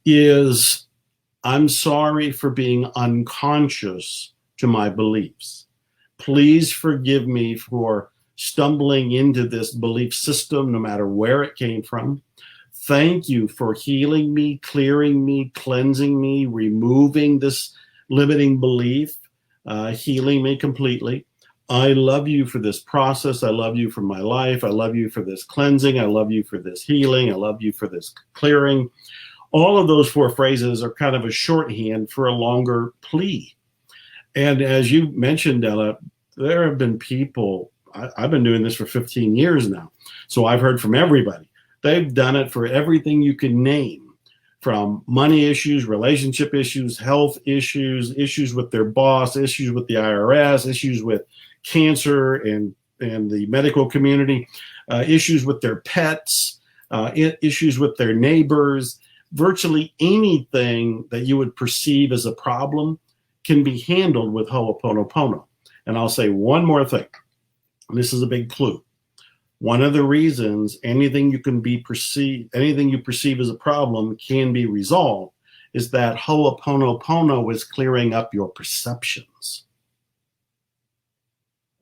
is I'm sorry for being unconscious to my beliefs. Please forgive me for stumbling into this belief system, no matter where it came from. Thank you for healing me, clearing me, cleansing me, removing this limiting belief, healing me completely. I love you for this process. I love you for my life. I love you for this cleansing. I love you for this healing. I love you for this clearing. All of those 4 phrases are kind of a shorthand for a longer plea. And as you mentioned, Dela, there have been people, I've been doing this for 15 years now, so I've heard from everybody. They've done it for everything you can name, from money issues, relationship issues, health issues, issues with their boss, issues with the IRS, issues with cancer and the medical community, issues with their pets, issues with their neighbors. Virtually anything that you would perceive as a problem can be handled with Ho'oponopono. And I'll say one more thing. This is a big clue. One of the reasons anything you perceive as a problem can be resolved is that Ho'oponopono is clearing up your perceptions.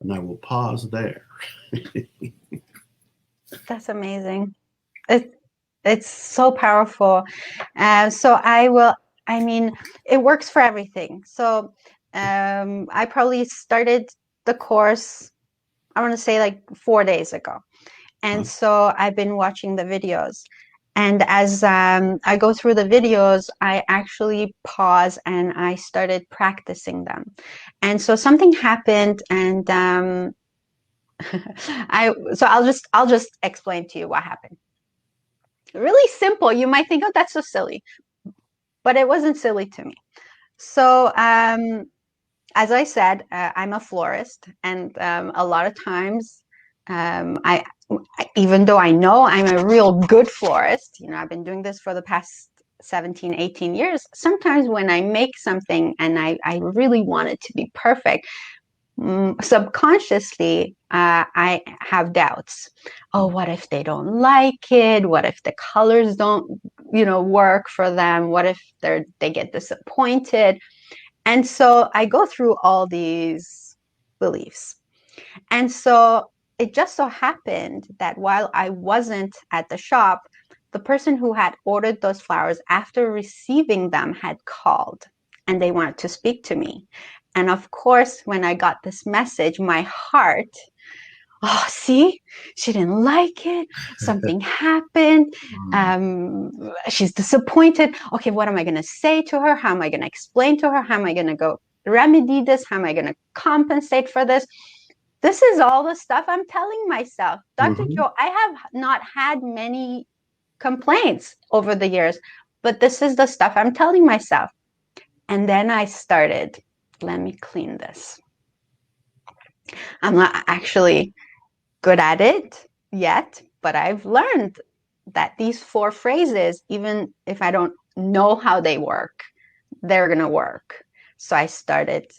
And I will pause there.
That's amazing. It's so powerful. So it works for everything. So I probably started the course, I want to say like 4 days ago. And so I've been watching the videos. And as I go through the videos, I actually pause and I started practicing them. And so something happened, and I'll just explain to you what happened. Really simple. You might think, oh, that's so silly, but it wasn't silly to me. So as I said, I'm a florist, and a lot of times I even though I know I'm a real good florist, I've been doing this for the past 17, 18 years. Sometimes when I make something and I really want it to be perfect, subconsciously, I have doubts. Oh, what if they don't like it? What if the colors don't, work for them? What if they get disappointed? And so I go through all these beliefs. And so it just so happened that while I wasn't at the shop, the person who had ordered those flowers, after receiving them, had called and they wanted to speak to me. And of course, when I got this message, my heart, oh, see, she didn't like it. Something happened. She's disappointed. Okay, what am I going to say to her? How am I going to explain to her? How am I going to go remedy this? How am I going to compensate for this? This is all the stuff I'm telling myself. Dr. Joe, I have not had many complaints over the years, but this is the stuff I'm telling myself. And then I started, let me clean this. I'm not actually good at it yet, but I've learned that these 4 phrases, even if I don't know how they work, they're going to work. So I started,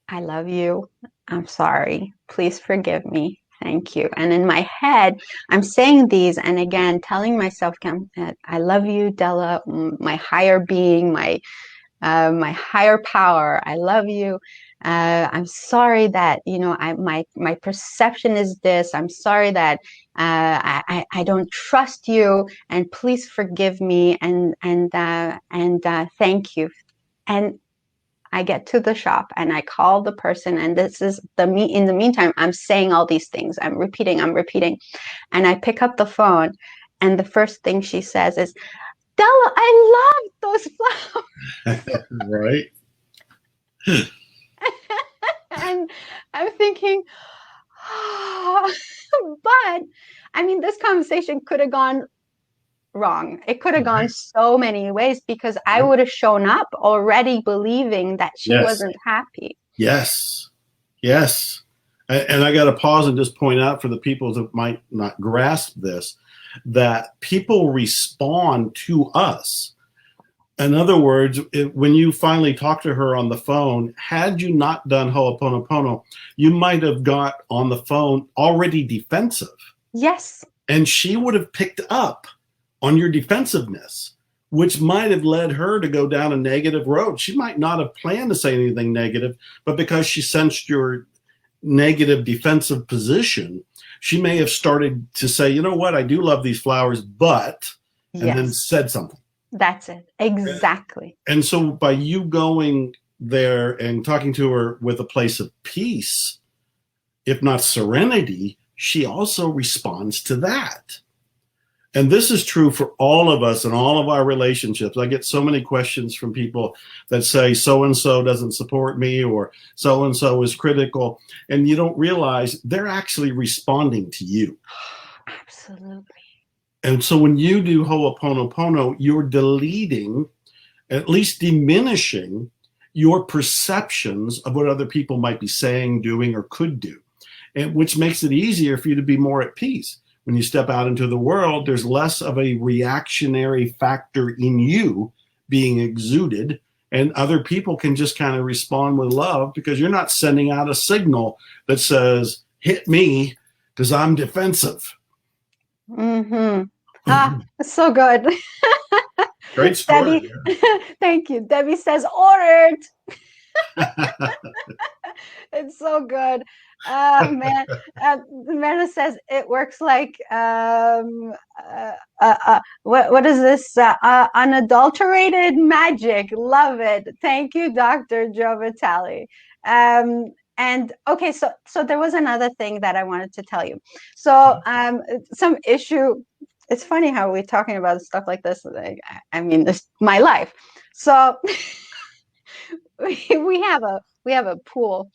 I love you. I'm sorry. Please forgive me. Thank you. And in my head, I'm saying these, and again, telling myself, I love you, Dela, my higher being, my higher power. I love you. I'm sorry that, my perception is this. I'm sorry that I don't trust you, and please forgive me, and thank you. And I get to the shop and I call the person, and this is in the meantime, I'm saying all these things. I'm repeating. And I pick up the phone, and the first thing she says is, Dela, I love those flowers.
Right.
And I'm thinking, oh, but I mean, this conversation could have gone wrong. It could have gone so many ways, because I would have shown up already believing that she wasn't happy.
Yes. And I got to pause and just point out for the people that might not grasp this, that people respond to us. In other words, when you finally talk to her on the phone, had you not done Ho'oponopono, you might have got on the phone already defensive.
Yes.
And she would have picked up on your defensiveness, which might have led her to go down a negative road. She might not have planned to say anything negative, but because she sensed your negative defensive position, she may have started to say, you know what, I do love these flowers, but, and then said something.
That's it. Exactly.
And so by you going there and talking to her with a place of peace, if not serenity, she also responds to that. And this is true for all of us and all of our relationships. I get so many questions from people that say, so-and-so doesn't support me, or so-and-so is critical. And you don't realize they're actually responding to you.
Absolutely.
And so when you do Ho'oponopono, you're deleting, at least diminishing, your perceptions of what other people might be saying, doing, or could do, and which makes it easier for you to be more at peace. When you step out into the world, there's less of a reactionary factor in you being exuded, and other people can just kind of respond with love, because you're not sending out a signal that says, hit me because I'm defensive.
So good.
Great story.
Debbie, thank you. Debbie says, ordered. It's so good. Man, Myrna says it works like what is this? Unadulterated magic. Love it. Thank you, Dr. Joe Vitale. And okay, so there was another thing that I wanted to tell you. So some issue. It's funny how we're talking about stuff like this. Like, I mean, this is my life. So we have a pool,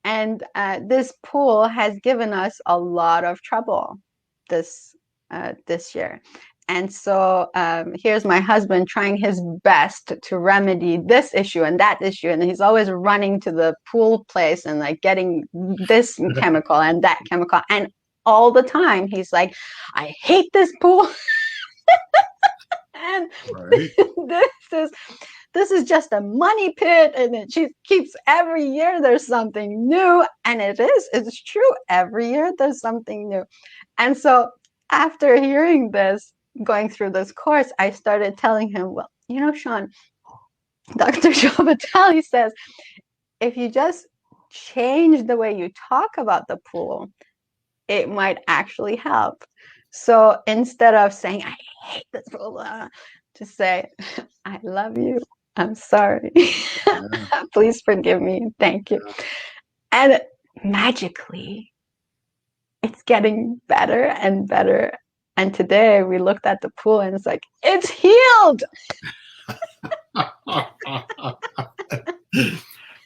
and this pool has given us a lot of trouble this year. And so here's my husband trying his best to remedy this issue and that issue, and he's always running to the pool place and like getting this chemical and that chemical, and all the time he's like, I hate this pool. And this is just a money pit, and it keeps every year there's something new, and it's true, every year there's something new. And so after hearing this, going through this course, I started telling him, well, Sean, Dr. Joe Vitale says, if you just change the way you talk about the pool, it might actually help. So instead of saying, I hate this pool, just say, I love you. I'm sorry.
Yeah.
Please forgive me. Thank you. And magically, it's getting better and better. And today we looked at the pool and it's like, it's healed.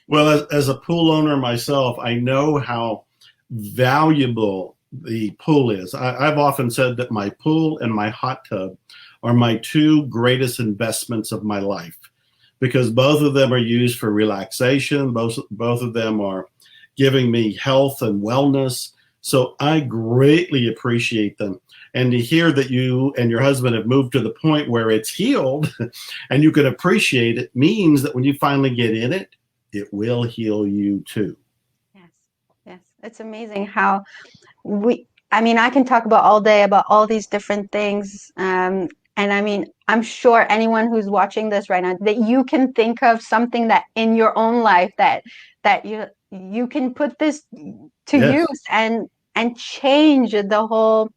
Well, as a pool owner myself, I know how valuable the pool is. I've often said that my pool and my hot tub are my two greatest investments of my life, because both of them are used for relaxation. Both of them are giving me health and wellness. So I greatly appreciate them. And to hear that you and your husband have moved to the point where it's healed and you can appreciate it means that when you finally get in it, it will heal you too.
Yes, yes. It's amazing how I can talk about all day about all these different things. And I mean, I'm sure anyone who's watching this right now, that you can think of something that in your own life that you can put this to
Yes.
use and change the whole,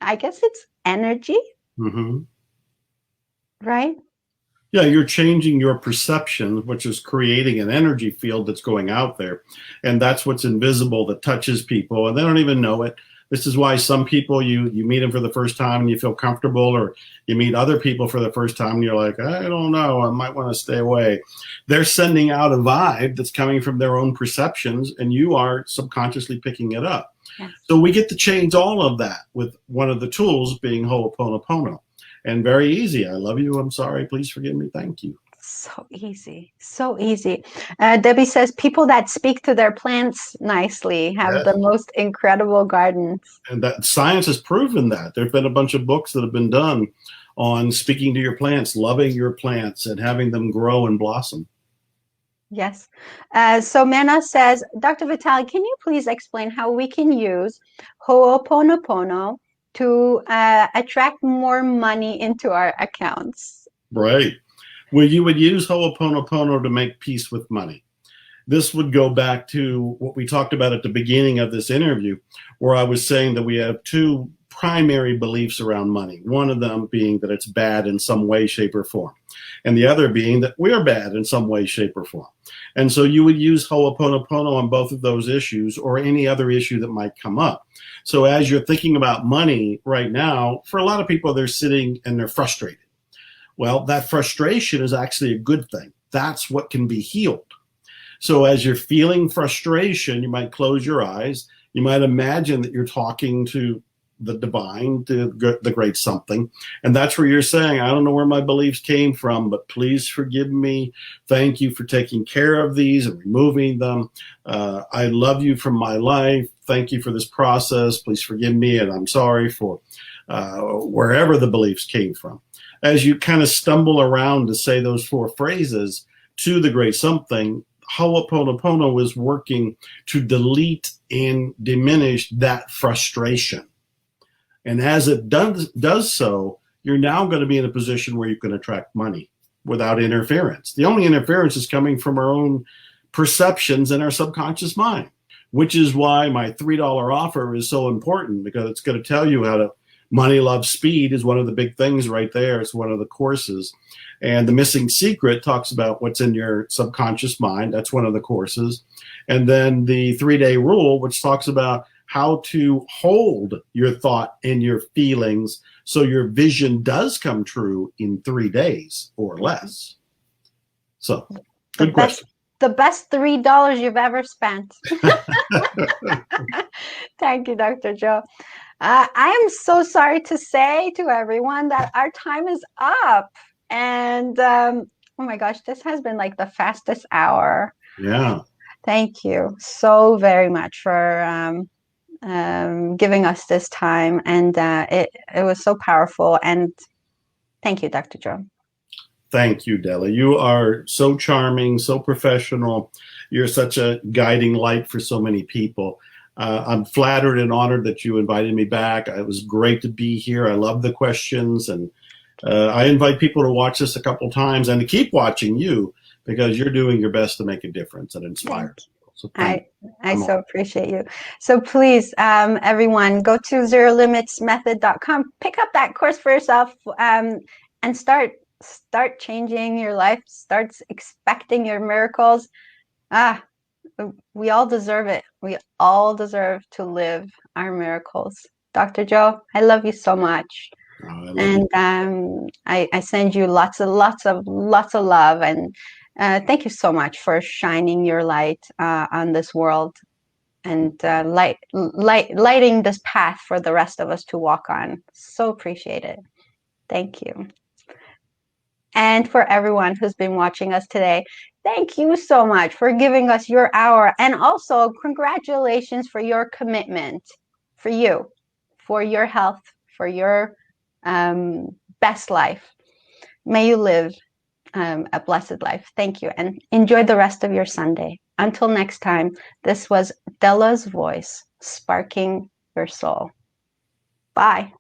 I guess it's energy,
Mm-hmm.
right?
Yeah, you're changing your perception, which is creating an energy field that's going out there. And that's what's invisible that touches people, and they don't even know it. This is why some people, you meet them for the first time and you feel comfortable, or you meet other people for the first time and you're like, I don't know, I might want to stay away. They're sending out a vibe that's coming from their own perceptions, and you are subconsciously picking it up.
Yes.
So we get to change all of that with one of the tools being Ho'oponopono. And very easy. I love you. I'm sorry. Please forgive me. Thank you.
So easy. So easy. Debbie says people that speak to their plants nicely have
Yes.
the most incredible gardens.
And that science has proven that. There have been a bunch of books that have been done on speaking to your plants, loving your plants, and having them grow and blossom.
Yes. So Mana says, Dr. Vitale, can you please explain how we can use Ho'oponopono to attract more money into our accounts?
Right. Well, you would use Ho'oponopono to make peace with money. This would go back to what we talked about at the beginning of this interview, where I was saying that we have two primary beliefs around money. One of them being that it's bad in some way, shape, or form, and the other being that we're bad in some way, shape, or form. And so you would use Ho'oponopono on both of those issues, or any other issue that might come up. So as you're thinking about money right now, for a lot of people, they're sitting and they're frustrated. Well, that frustration is actually a good thing. That's what can be healed. So as you're feeling frustration, you might close your eyes. You might imagine that you're talking to the divine, to the great something. And that's where you're saying, I don't know where my beliefs came from, but please forgive me. Thank you for taking care of these and removing them. I love you from my life. Thank you for this process. Please forgive me. And I'm sorry for wherever the beliefs came from. As you kind of stumble around to say those four phrases to the great something, Ho'oponopono is working to delete and diminish that frustration. And as it does so, you're now going to be in a position where you can attract money without interference. The only interference is coming from our own perceptions and our subconscious mind, which is why my $3 offer is so important, because it's going to tell you how to money, love, speed is one of the big things right there. It's one of the courses. And the missing secret talks about what's in your subconscious mind. That's one of the courses. And then the 3-day rule, which talks about how to hold your thought and your feelings so your vision does come true in 3 days or less. So, good question.
The best $3 you've ever spent. Thank you, Dr. Joe. I am so sorry to say to everyone that our time is up. And oh my gosh, this has been like the fastest hour.
Yeah.
Thank you so very much for giving us this time. And it was so powerful. And thank you, Dr. Joe.
Thank you, Dela. You are so charming, so professional. You're such a guiding light for so many people. I'm flattered and honored that you invited me back. It was great to be here. I love the questions, and I invite people to watch this a couple times and to keep watching you, because you're doing your best to make a difference and inspire people. So
I so appreciate you. So please, everyone, go to zerolimitsmethod.com, pick up that course for yourself, and start changing your life. Start expecting your miracles. We all deserve it. We all deserve to live our miracles. Dr. Joe, I love you so much. And I send you lots of love, and thank you so much for shining your light on this world, and lighting this path for the rest of us to walk on. So appreciate it. Thank you. And for everyone who's been watching us today, thank you so much for giving us your hour, and also congratulations for your commitment, for you, for your health, for your best life. May you live a blessed life. Thank you, and enjoy the rest of your Sunday. Until next time, this was Dela's voice, sparking your soul. Bye.